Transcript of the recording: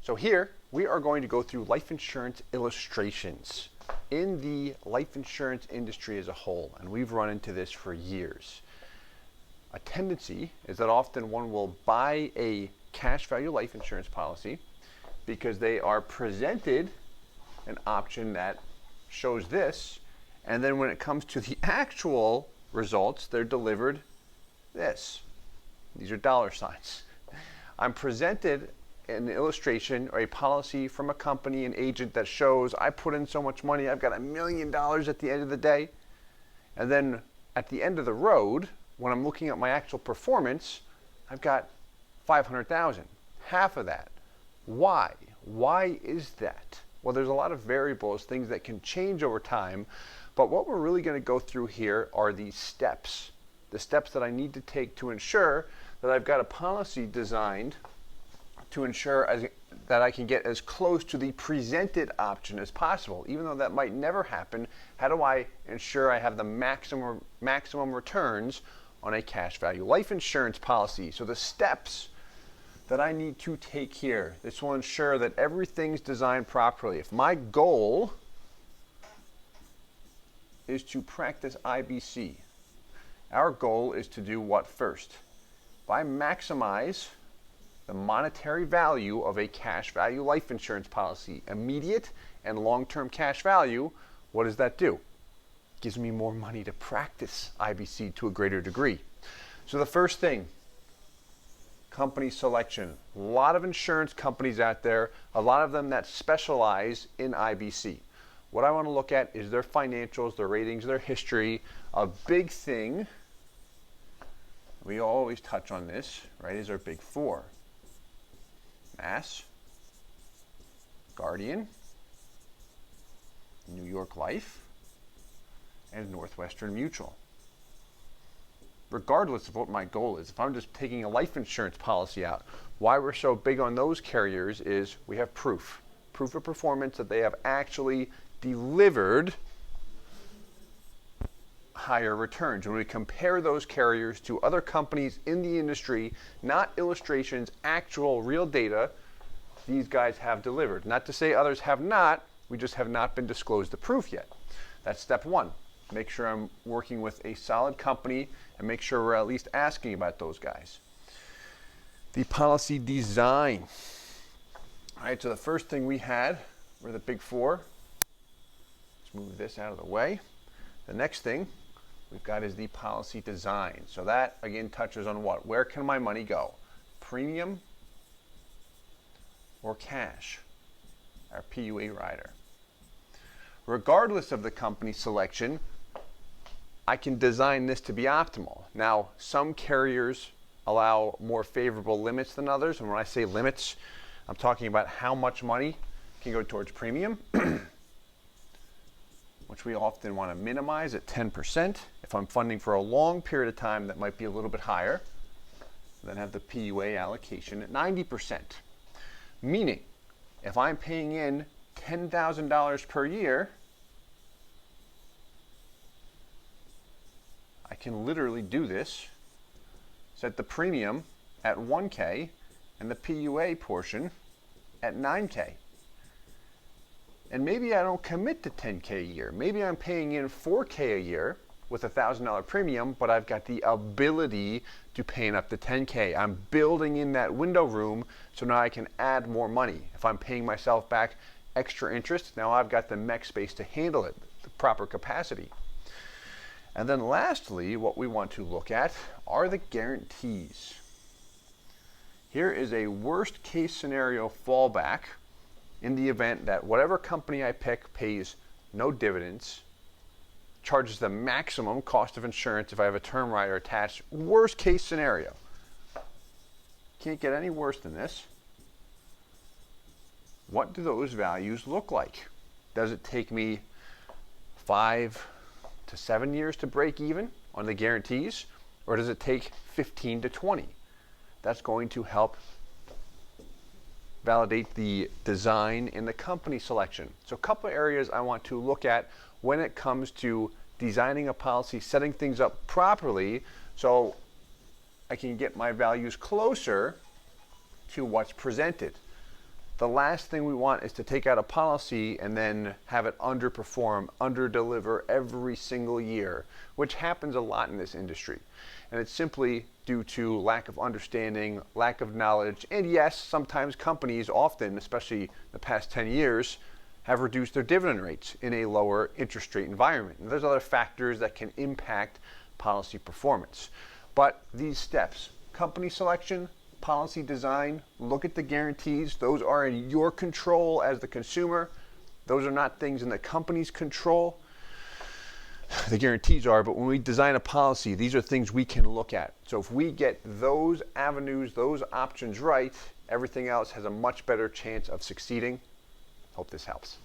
So here we are going to go through life insurance illustrations in the life insurance industry as a whole, and we've run into this for years. A tendency is that often one will buy a cash value life insurance policy because they are presented an option that shows this, and then when it comes to the actual results, they're delivered this. These are dollar signs. I'm presented an illustration or a policy from a company, an agent that shows I put in so much money, I've got $1 million at the end of the day. And then at the end of the road, when I'm looking at my actual performance, I've got 500,000, half of that. Why? Why is that? Well, there's a lot of variables, things that can change over time, but what we're really going to go through here are these steps. The steps that I need to take to ensure that I've got a policy designed to ensure that I can get as close to the presented option as possible. Even though that might never happen, how do I ensure I have the maximum returns on a cash value life insurance policy? So the steps that I need to take here, this will ensure that everything's designed properly. If my goal is to practice IBC, our goal is to do what first? If I maximize the monetary value of a cash value life insurance policy, immediate and long-term cash value, what does that do? It gives me more money to practice IBC to a greater degree. So the first thing, company selection. A lot of insurance companies out there, a lot of them that specialize in IBC. What I want to look at is their financials, their ratings, their history. A big thing, we always touch on this, right, is our big four. Mass, Guardian, New York Life, and Northwestern Mutual. Regardless of what my goal is, if I'm just taking a life insurance policy out, why we're so big on those carriers is we have proof of performance that they have actually delivered higher returns. When we compare those carriers to other companies in the industry, not illustrations, actual real data, these guys have delivered. Not to say others have not, we just have not been disclosed the proof yet. That's step one. Make sure I'm working with a solid company and make sure we're at least asking about those guys. The policy design. All right, so the first thing we had were the big four. Let's move this out of the way. The next thing we've got is the policy design. So that again touches on what? Where can my money go? Premium or cash? Our PUA rider. Regardless of the company selection, I can design this to be optimal. Now, some carriers allow more favorable limits than others, and when I say limits, I'm talking about how much money can go towards premium, which we often want to minimize at 10%. If I'm funding for a long period of time, that might be a little bit higher. Then have the PUA allocation at 90%. Meaning, if I'm paying in $10,000 per year, I can literally do this, set the premium at 1K and the PUA portion at 9K. And maybe I don't commit to 10K a year. Maybe I'm paying in 4K a year with a $1,000 premium, but I've got the ability to pay up to 10K. I'm building in that window room so now I can add more money. If I'm paying myself back extra interest, now I've got the mech space to handle it, the proper capacity. And then lastly, what we want to look at are the guarantees. Here is a worst case scenario fallback in the event that whatever company I pick pays no dividends, charges the maximum cost of insurance if I have a term rider attached. Worst case scenario. Can't get any worse than this. What do those values look like? Does it take me 5 to 7 years to break even on the guarantees, or does it take 15 to 20? That's going to help validate the design and the company selection. So a couple of areas I want to look at when it comes to designing a policy, setting things up properly so I can get my values closer to what's presented. The last thing we want is to take out a policy and then have it underperform, underdeliver every single year, which happens a lot in this industry. And it's simply due to lack of understanding, lack of knowledge, and yes, sometimes companies, often, especially the past 10 years, have reduced their dividend rates in a lower interest rate environment. And there's other factors that can impact policy performance. But these steps, company selection, policy design, look at the guarantees. Those are in your control as the consumer. Those are not things in the company's control. The guarantees are, but when we design a policy, these are things we can look at. So if we get those avenues, those options right, everything else has a much better chance of succeeding. Hope this helps.